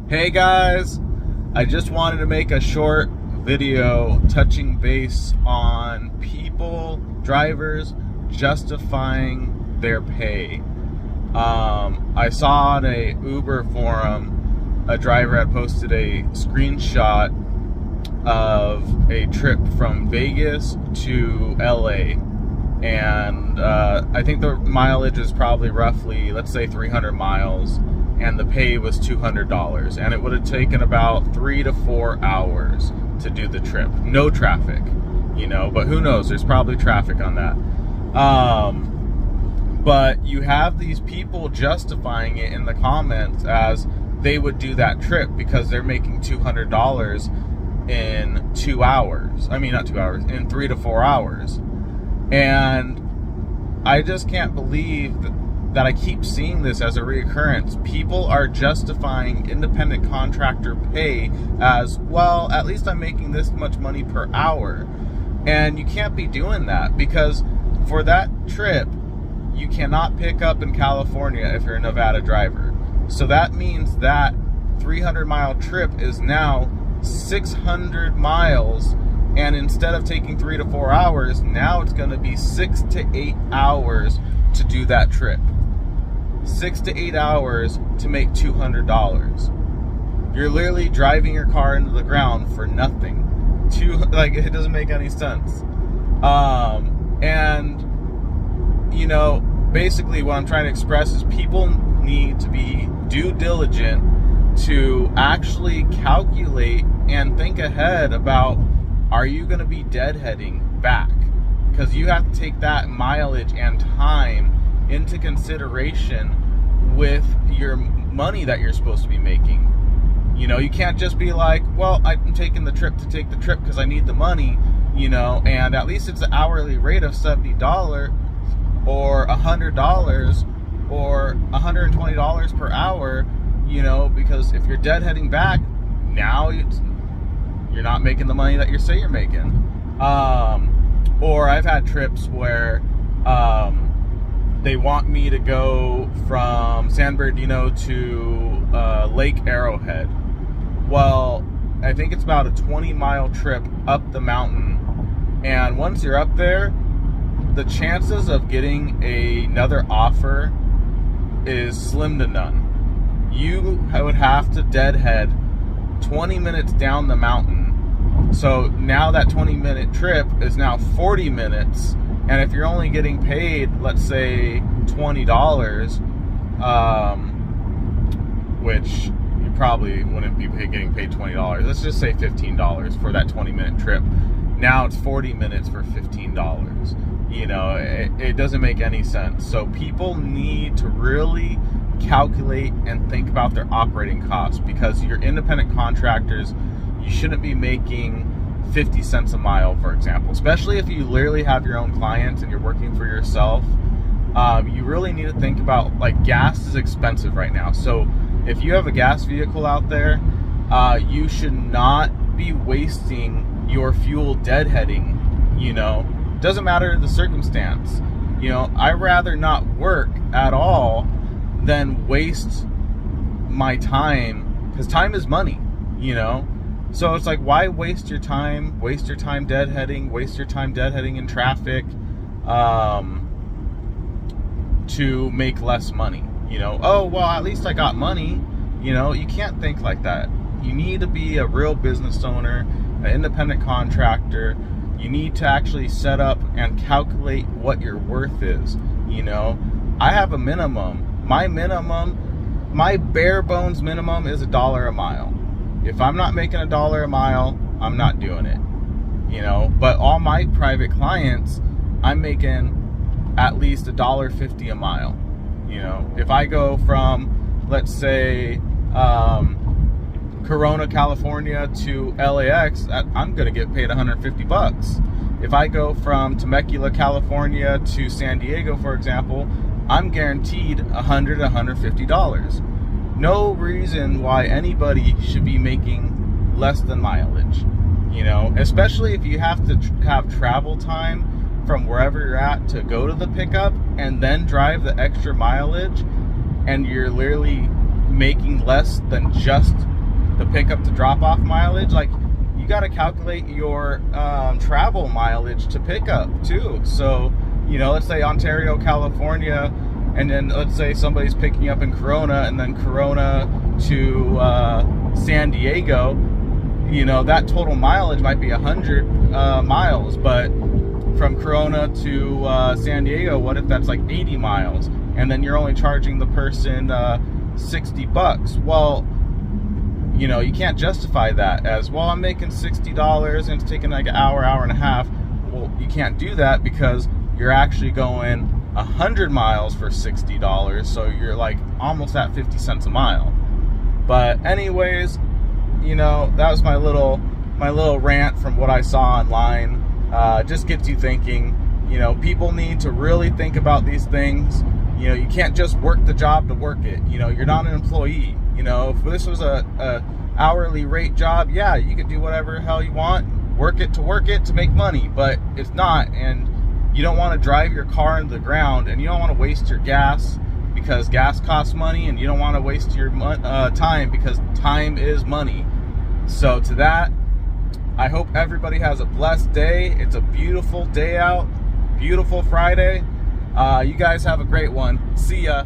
Hey guys, I just wanted to make a short video touching base on drivers justifying their pay. I saw on a Uber forum, a driver had posted a screenshot of a trip from Vegas to LA. And I think the mileage is probably roughly, let's say 300 miles. And the pay was $200, and it would have taken about 3 to 4 hours to do the trip. No traffic, but who knows? There's probably traffic on that. But you have these people justifying it in the comments as they would do that trip because they're making $200 in 2 hours. I mean, not 2 hours, in 3 to 4 hours. And I just can't believe that I keep seeing this as a reoccurrence. People are justifying independent contractor pay as, well, at least I'm making this much money per hour. And you can't be doing that, because for that trip, you cannot pick up in California if you're a Nevada driver. So that means that 300-mile trip is now 600 miles, and instead of taking 3 to 4 hours, now it's going to be 6 to 8 hours to do that trip. 6 to 8 hours to make $200. You're literally driving your car into the ground for nothing. It doesn't make any sense. Basically what I'm trying to express is people need to be due diligent to actually calculate and think ahead about, are you going to be deadheading back? Because you have to take that mileage and time into consideration with your money that you're supposed to be making. You can't just be like, well, I'm taking the trip to take the trip because I need the money, and at least it's an hourly rate of $70 or $100 or $120 per hour, because if you're deadheading back, now you're not making the money that you say you're making. Or I've had trips where they want me to go from San Bernardino to Lake Arrowhead. Well, I think it's about a 20-mile trip up the mountain. And once you're up there, the chances of getting another offer is slim to none. You would have to deadhead 20 minutes down the mountain. So now that 20-minute trip is now 40 minutes. And if you're only getting paid, let's say $20, which you probably wouldn't be getting paid $20. Let's just say $15 for that 20-minute trip. Now it's 40 minutes for $15. It doesn't make any sense. So people need to really calculate and think about their operating costs, because you're independent contractors. You shouldn't be making 50 cents a mile, for example, especially if you literally have your own clients and you're working for yourself. You really need to think about, gas is expensive right now. So if you have a gas vehicle out there, you should not be wasting your fuel deadheading. Doesn't matter the circumstance. I'd rather not work at all than waste my time, because time is money. So it's like, why waste your time deadheading, waste your time deadheading in traffic to make less money? Oh, well, at least I got money. You can't think like that. You need to be a real business owner, an independent contractor. You need to actually set up and calculate what your worth is. I have a minimum. My bare bones minimum is $1 a mile. If I'm not making $1 a mile, I'm not doing it. But all my private clients, I'm making at least $1.50 a mile. If I go from, let's say, Corona, California to LAX, I'm going to get paid $150. If I go from Temecula, California to San Diego, for example, I'm guaranteed $100, $150. No reason why anybody should be making less than mileage, especially if you have to have travel time from wherever you're at to go to the pickup and then drive the extra mileage, and you're literally making less than just the pickup to drop off mileage, like you got to calculate your travel mileage to pickup too. So, you know, let's say Ontario, California, and then let's say somebody's picking up in Corona, and then Corona to San Diego, you know, that total mileage might be 100 miles, but from Corona to San Diego, what if that's like 80 miles? And then you're only charging the person $60. Well, you know, you can't justify that as, well, I'm making $60 and it's taking like an hour, hour and a half. Well, you can't do that because you're actually going 100 miles for $60. So you're like almost at 50 cents a mile. But anyways, you know, that was my little rant from what I saw online. Just gets you thinking. You know, people need to really think about these things. You know, you can't just work the job to work it. You know, you're not an employee. You know, if this was a hourly rate job, yeah, you could do whatever hell you want, work it to make money, but it's not. And you don't want to drive your car into the ground, and you don't want to waste your gas because gas costs money, and you don't want to waste your time because time is money. So to that, I hope everybody has a blessed day. It's a beautiful day out, beautiful Friday. You guys have a great one. See ya.